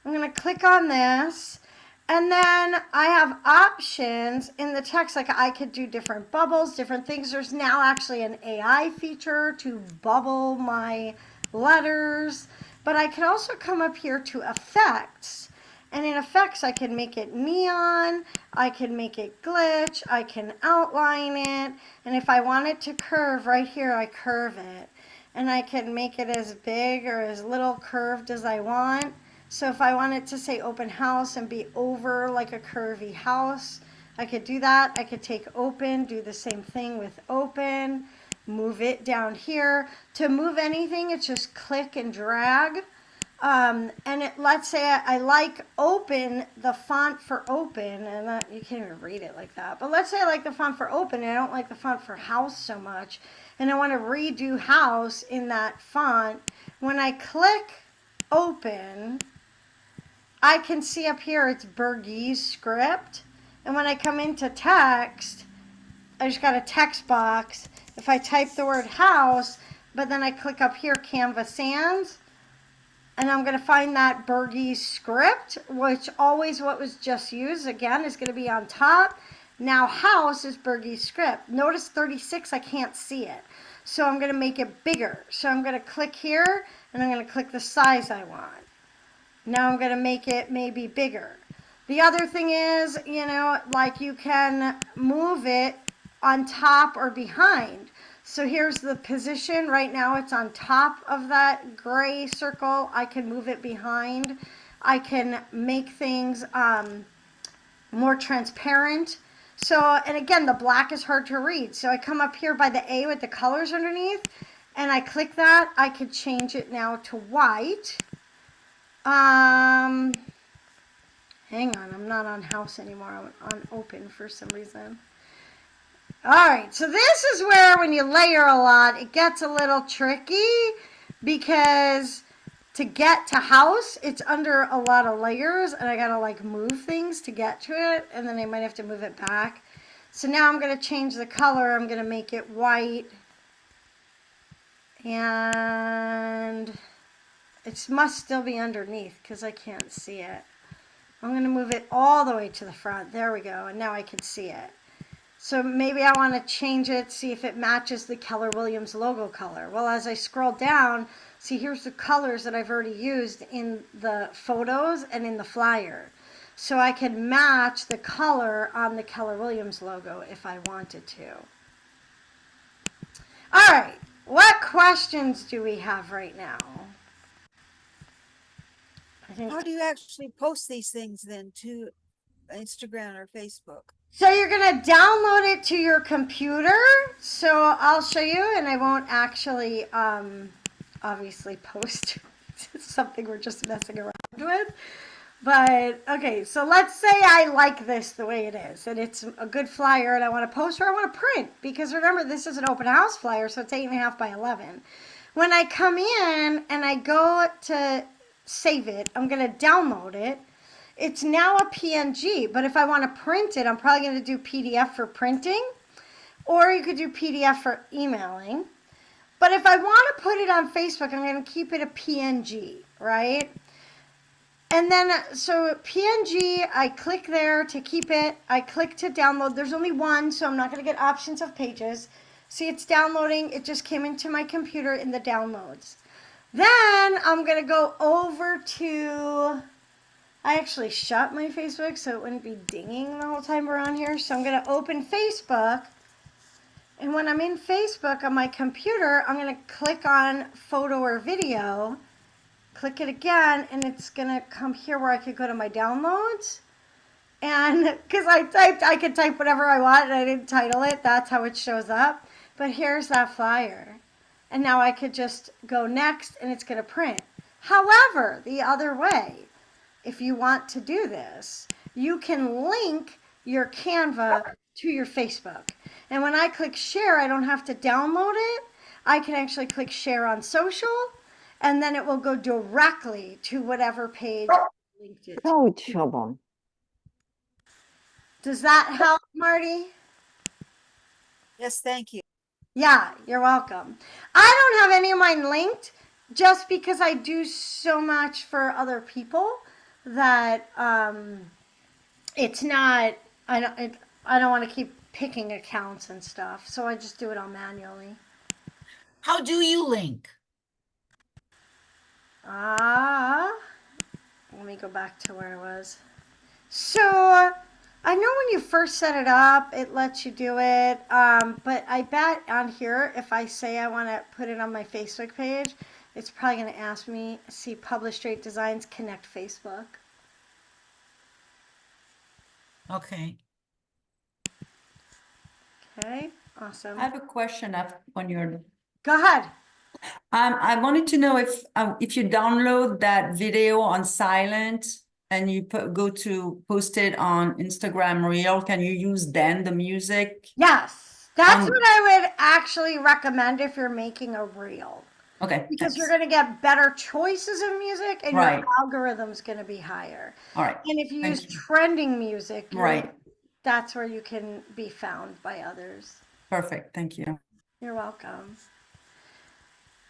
I'm going to click on this. And then I have options in the text, like I could do different bubbles, different things. There's now actually an AI feature to bubble my letters. But I could also come up here to effects. And in effects, I can make it neon, I can make it glitch, I can outline it. And if I want it to curve right here, I curve it. And I can make it as big or as little curved as I want. So if I want it to say open house and be over like a curvy house, I could do that. I could take open, do the same thing with open, move it down here. To move anything, it's just click and drag. Let's say I like open, the font for open, and that, you can't even read it like that. But let's say I like the font for open and I don't like the font for house so much. And I want to redo house in that font. When I click open, I can see up here it's Burgese script. And when I come into text, I just got a text box. If I type the word house, but then I click up here, Canva Sans, and I'm going to find that Burgese script, which always what was just used, again, is going to be on top. Now house is Burgese script. Notice 36, I can't see it. So I'm going to make it bigger. So I'm going to click here, and I'm going to click the size I want. Now I'm going to make it maybe bigger. The other thing is, like you can move it on top or behind. So here's the position. Right now it's on top of that gray circle. I can move it behind. I can make things more transparent. So, and again, the black is hard to read. So I come up here by the A with the colors underneath, and I click that. I could change it now to white. Hang on, I'm not on house anymore. I'm on open for some reason. All right, so this is where when you layer a lot, it gets a little tricky because to get to house, it's under a lot of layers and I gotta like move things to get to it, and then I might have to move it back. So now I'm gonna change the color. I'm gonna make it white, and it must still be underneath because I can't see it. I'm going to move it all the way to the front. There we go. And now I can see it. So maybe I want to change it, see if it matches the Keller Williams logo color. Well, as I scroll down, see here's the colors that I've already used in the photos and in the flyer. So I can match the color on the Keller Williams logo if I wanted to. All right. What questions do we have right now? How do you actually post these things then to Instagram or Facebook? So you're going to download it to your computer. So I'll show you, and I won't actually obviously post something we're just messing around with. But okay, so let's say I like this the way it is, and it's a good flyer, and I want to post or I want to print, because remember, this is an open house flyer, so it's 8.5 by 11. When I come in and I go to save it, I'm going to download it. It's now a PNG, but if I want to print it, I'm probably going to do PDF for printing, or you could do PDF for emailing. But if I want to put it on Facebook, I'm going to keep it a PNG, right? And then, so PNG, I click there to keep it. I click to download. There's only one, so I'm not going to get options of pages. See, it's downloading. It just came into my computer in the downloads. Then I'm going to go over to, I actually shut my Facebook so it wouldn't be dinging the whole time we're on here. So I'm going to open Facebook. And when I'm in Facebook on my computer, I'm going to click on photo or video. Click it again, and it's going to come here where I could go to my downloads. And because I could type whatever I want, and I didn't title it. That's how it shows up. But here's that flyer. And now I could just go next, and it's going to print. However, the other way, if you want to do this, you can link your Canva to your Facebook. And when I click share, I don't have to download it. I can actually click share on social, and then it will go directly to whatever page I linked it to. Oh, trouble. Does that help, Marty? Yes, thank you. Yeah, you're welcome. I don't have any of mine linked just because I do so much for other people that it's not, I don't want to keep picking accounts and stuff. So I just do it all manually. How do you link? let me go back to where I was. So I know when you first set it up, it lets you do it. But I bet on here, if I say I want to put it on my Facebook page, it's probably going to ask me, see Publish Straight Designs, connect Facebook. Okay. Okay, awesome. I have a question when you're. Go ahead. I wanted to know if you download that video on silent and you go to post it on Instagram Reel, can you use then the music? Yes, that's Um, what I would actually recommend if you're making a reel. Okay, Because you're thanks. going to get better choices of music and Right. your algorithm's going to be higher. All right, And if you use thank you. trending music, Right, that's where you can be found by others. perfect, thank you. You're welcome.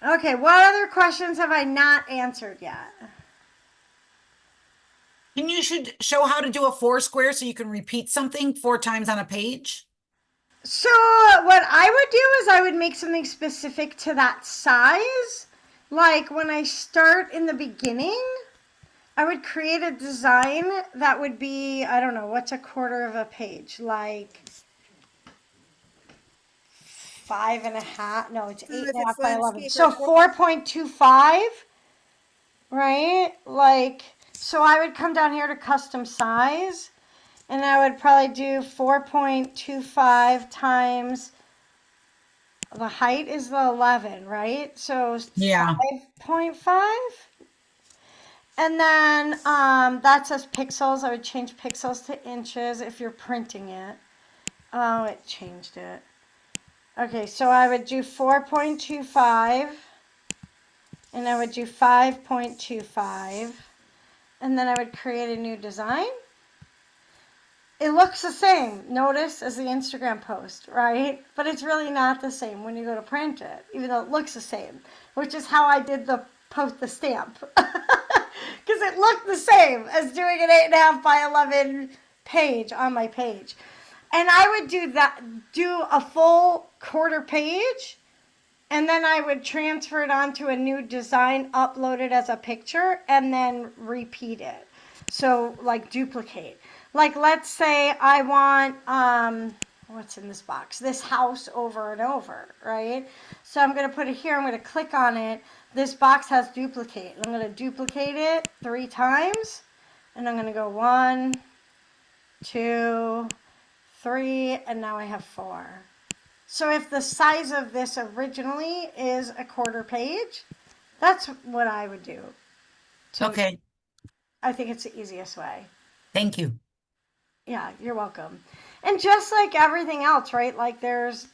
Okay, what other questions have I not answered yet? Can you should show how to do a foursquare so you can repeat something 4 times on a page? So what I would do is I would make something specific to that size. Like when I start in the beginning, I would create a design that would be, I don't know, what's a quarter of a page? Like 5.5, no, it's If 8.5 it's by 11. landscape So or 4.25, right? Like, so I would come down here to custom size and I would probably do 4.25 times the height is the 11, right? So Yeah. 5.5. And then that says pixels. I would change pixels to inches if you're printing it. Oh, it changed it. Okay, so I would do 4.25 and I would do 5.25 and then I would create a new design. It looks the same, notice, as the Instagram post, right? But it's really not the same when you go to print it, even though it looks the same, which is how I did the stamp. Because it looked the same as doing an 8.5 by 11 page on my page. And I would do a full quarter page, and then I would transfer it onto a new design, upload it as a picture, and then repeat it. So, like, duplicate. Like, let's say I want, what's in this box? This house over and over, right? So I'm going to put it here. I'm going to click on it. This box has duplicate. I'm going to duplicate it 3 times. And I'm going to go 1, 2, 3, and now I have 4. So if the size of this originally is a quarter page, that's what I would do. Okay, I think it's the easiest way. thank you. Yeah, you're welcome. And just like everything else, right? Like there's,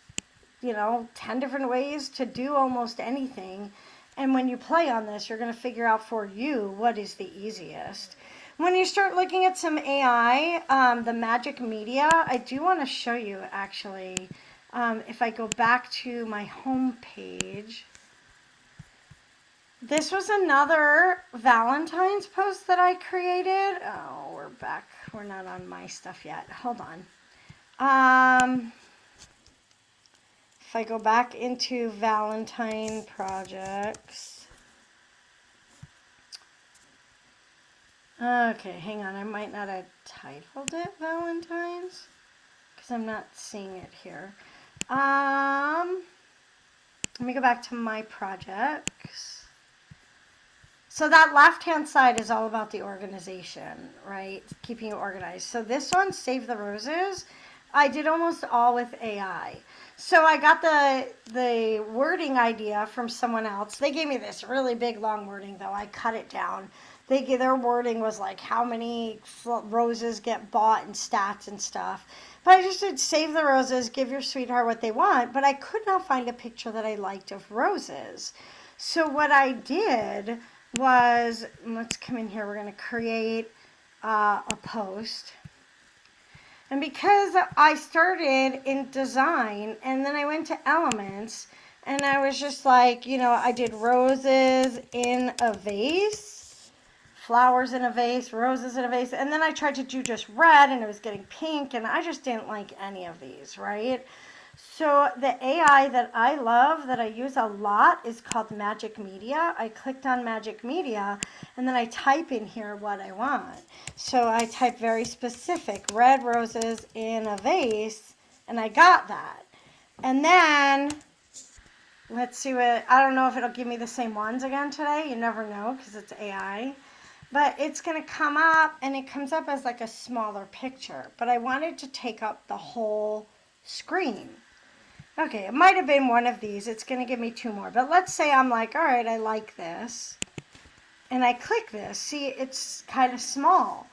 10 different ways to do almost anything. And when you play on this, you're going to figure out for you what is the easiest. When you start looking at some AI, the Magic Media, I do want to show you actually, if I go back to my home page. This was another Valentine's post that I created. Oh, we're back. We're not on my stuff yet. Hold on. If I go back into Valentine projects. Okay, hang on. I might not have titled it Valentine's because I'm not seeing it here. Let me go back to my projects. So that left-hand side is all about the organization, right? Keeping you organized. So this one, Save the Roses, I did almost all with AI. So I got the wording idea from someone else. They gave me this really big, long wording, though. I cut it down. Their wording was like how many roses get bought and stats and stuff. But I just did Save the Roses, give your sweetheart what they want. But I could not find a picture that I liked of roses. So what I did was, let's come in here, we're going to create a post. And because I started in design and then I went to elements and I was just like, I did roses in a vase, flowers in a vase, roses in a vase, and then I tried to do just red and it was getting pink and I just didn't like any of these, right? So the AI that I love, that I use a lot, is called Magic Media. I clicked on Magic Media, and then I type in here what I want. So I type very specific, red roses in a vase, and I got that. And then, let's see what, I don't know if it'll give me the same ones again today. You never know because it's AI. But it's going to come up, and it comes up as like a smaller picture. But I wanted to take up the whole screen. Okay, it might have been one of these. It's going to give me two more. But let's say I'm like, all right, I like this. And I click this. See, it's kind of small.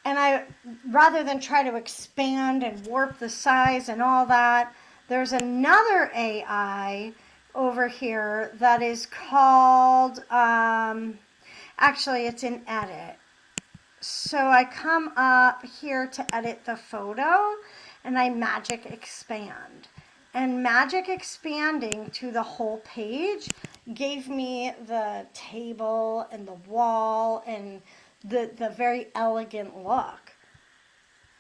And I, rather than try to expand and warp the size and all that, there's another AI over here that is called, actually it's in edit. So I come up here to edit the photo, and I magic expand. And magic expanding to the whole page gave me the table and the wall and the very elegant look.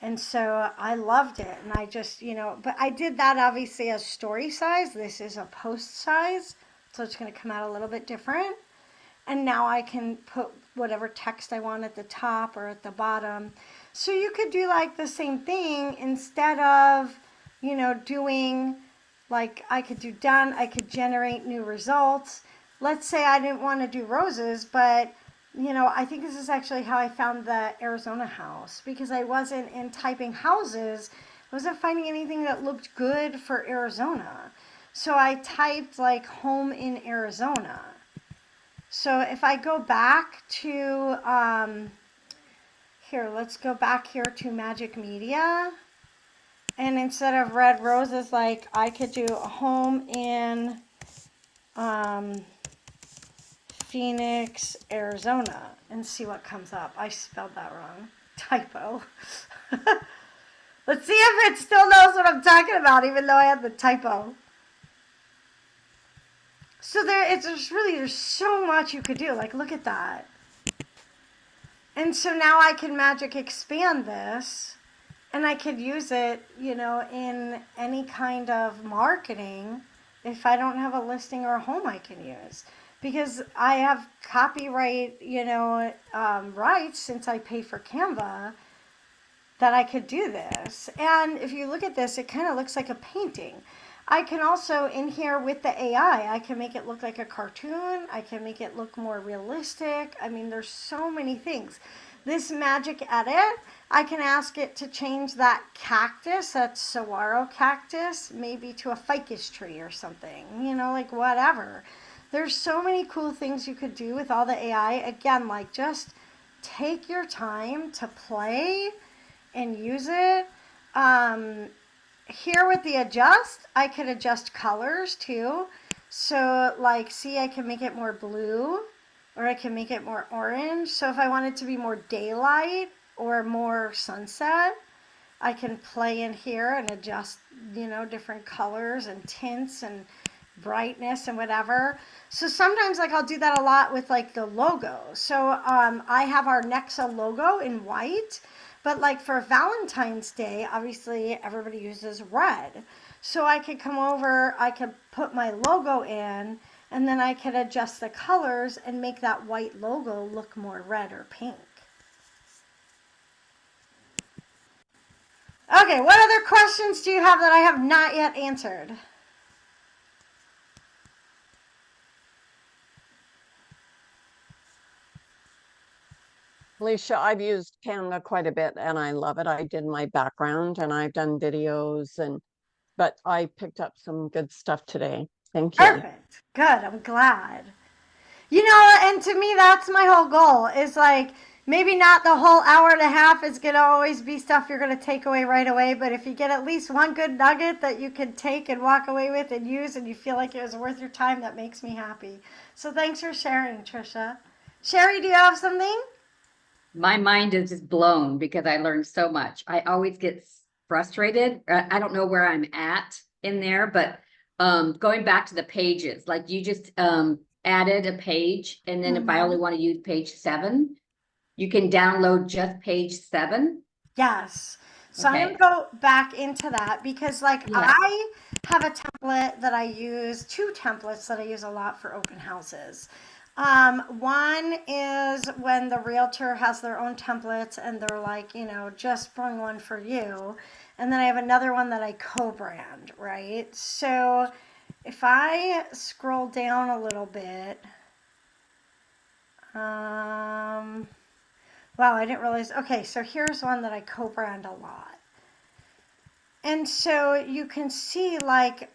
And so I loved it. And I just, but I did that obviously as story size. This is a post size. So it's going to come out a little bit different. And now I can put whatever text I want at the top or at the bottom. So you could do like the same thing instead of, doing like I could do done, I could generate new results. Let's say I didn't want to do roses, but I think this is actually how I found the Arizona house, because I wasn't in typing houses, I wasn't finding anything that looked good for Arizona. So I typed like home in Arizona. So if I go back to, here, let's go back here to Magic Media. And instead of red roses, like I could do a home in Phoenix, Arizona, and see what comes up. I spelled that wrong. Typo. Let's see if it still knows what I'm talking about, even though I had the typo. So there's so much you could do. Like, look at that. And so now I can magic expand this, and I could use it, in any kind of marketing. If I don't have a listing or a home I can use, because I have copyright, rights, since I pay for Canva, that I could do this. And if you look at this, it kind of looks like a painting. I can also, in here with the AI, I can make it look like a cartoon. I can make it look more realistic. I mean, there's so many things. This magic edit, I can ask it to change that cactus, that saguaro cactus, maybe to a ficus tree or something, like whatever. There's so many cool things you could do with all the AI. Again, like, just take your time to play and use it. Here with the adjust, I could adjust colors too. So like, see, I can make it more blue, or I can make it more orange. So if I want it to be more daylight or more sunset, I can play in here and adjust, different colors and tints and brightness and whatever. So sometimes, like, I'll do that a lot with like the logo. So I have our Nexa logo in white, but like for Valentine's Day, obviously everybody uses red. So I could come over, I could put my logo in, and then I could adjust the colors and make that white logo look more red or pink. Okay, what other questions do you have that I have not yet answered? Alicia, I've used Canva quite a bit and I love it. I did my background and I've done videos, but I picked up some good stuff today. Thank you. Perfect. Good. I'm glad. And to me, that's my whole goal, is like, maybe not the whole hour and a half is going to always be stuff you're going to take away right away. But if you get at least one good nugget that you can take and walk away with and use, and you feel like it was worth your time, that makes me happy. So thanks for sharing, Trisha. Sherry, do you have something? My mind is just blown because I learned so much. I always get frustrated. I don't know where I'm at in there, but going back to the pages, like you just added a page, and then if I only want to use page 7, you can download just page 7. Yes. So I'm Okay. gonna go back into that because like Yeah. I have a template that I use, two templates that I use a lot for open houses. One is when the realtor has their own templates and they're like, you know, just bring one for you. And then I have another one that I co-brand, right? So if I scroll down a little bit, wow, I didn't realize. Okay, so here's one that I co-brand a lot. And so you can see like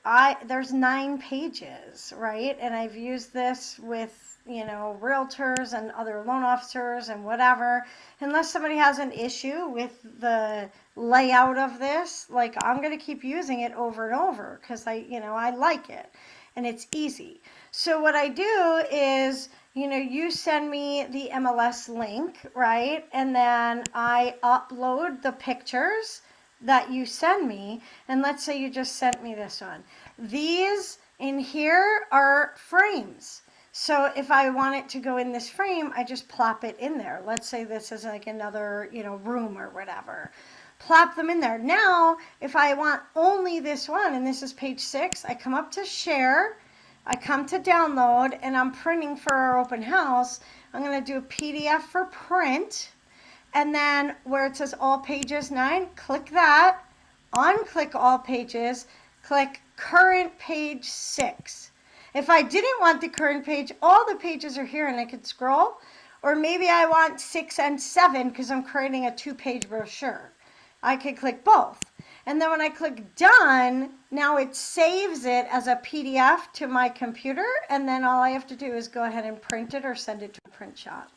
there's 9 pages, right? And I've used this with, you know, realtors and other loan officers and whatever. Unless somebody has an issue with the layout of this, like I'm going to keep using it over and over because I like it and it's easy. So what I do is, you send me the MLS link, right? And then I upload the pictures that you send me, and let's say you just sent me this one. These in here are frames. So if I want it to go in this frame, I just plop it in there. Let's say this is like another, room or whatever. Plop them in there. Now, if I want only this one, and this is page 6, I come up to share, I come to download, and I'm printing for our open house. I'm going to do a PDF for print. And then where it says all pages 9, click that, unclick all pages, click current page 6. If I didn't want the current page, all the pages are here and I could scroll. Or maybe I want 6 and 7 because I'm creating a 2-page brochure. I could click both. And then when I click done, now it saves it as a PDF to my computer. And then all I have to do is go ahead and print it or send it to a print shop.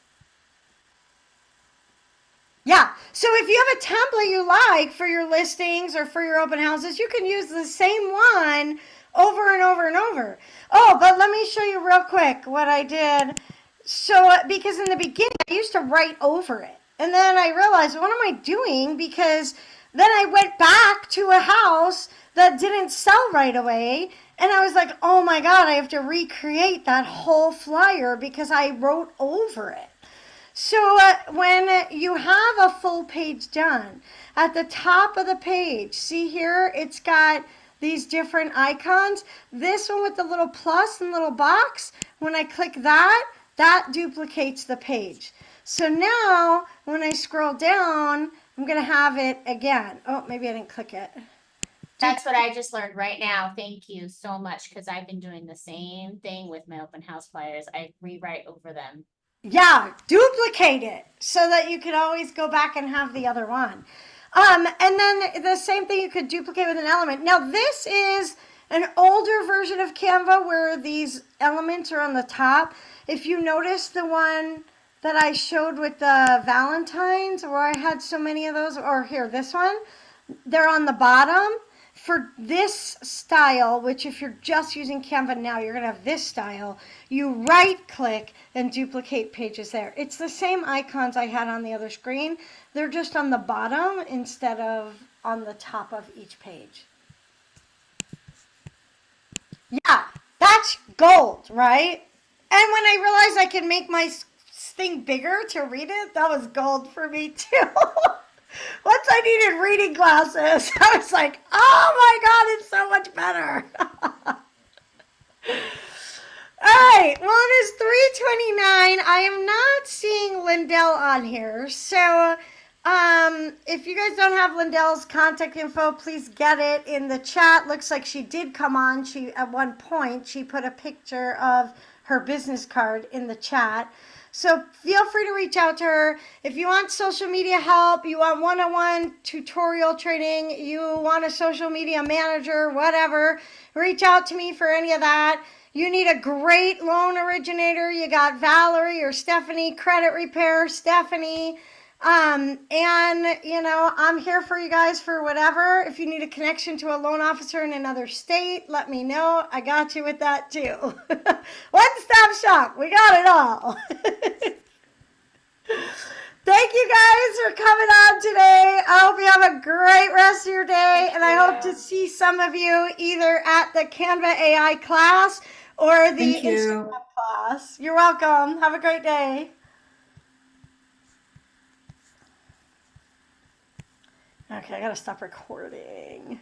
Yeah, so if you have a template you like for your listings or for your open houses, you can use the same one over and over and over. Oh, but let me show you real quick what I did. So, because in the beginning, I used to write over it. And then I realized, what am I doing? Because then I went back to a house that didn't sell right away. And I was like, oh my God, I have to recreate that whole flyer because I wrote over it. So when you have a full page done, at the top of the page, see here, it's got these different icons. This one with the little plus and little box, when I click that, that duplicates the page. So now when I scroll down, I'm going to have it again. Oh, maybe I didn't click it. That's what I just learned right now. Thank you so much, because I've been doing the same thing with my open house flyers. I rewrite over them. Yeah, duplicate it so that you can always go back and have the other one. And then the same thing you could duplicate with an element. Now this is an older version of Canva where these elements are on the top. If you notice the one that I showed with the Valentines where I had so many of those, or here, this one, they're on the bottom. For this style, which if you're just using Canva now, you're going to have this style, you right click and duplicate pages there. It's the same icons I had on the other screen. They're just on the bottom instead of on the top of each page. Yeah, that's gold, right? And when I realized I could make my thing bigger to read it, that was gold for me too. Once I needed reading glasses, I was like, oh my God, it's so much better. All right, well, it is 3:29. I am not seeing Lindell on here. So if you guys don't have Lindell's contact info, please get it in the chat. Looks like she did come on. At one point, she put a picture of her business card in the chat. So feel free to reach out to her. If you want social media help, you want one-on-one tutorial training, you want a social media manager, whatever, reach out to me for any of that. You need a great loan originator. You got Valerie or Stephanie, credit repair, Stephanie. And I'm here for you guys for whatever. If you need a connection to a loan officer in another state, let me know. I got you with that too. One-stop shop. We got it all. Thank you guys for coming on today. I hope you have a great rest of your day. And I hope to see some of you either at the Canva AI class or the Thank you. Instagram class. You're welcome. Have a great day. Okay. Okay, I gotta stop recording.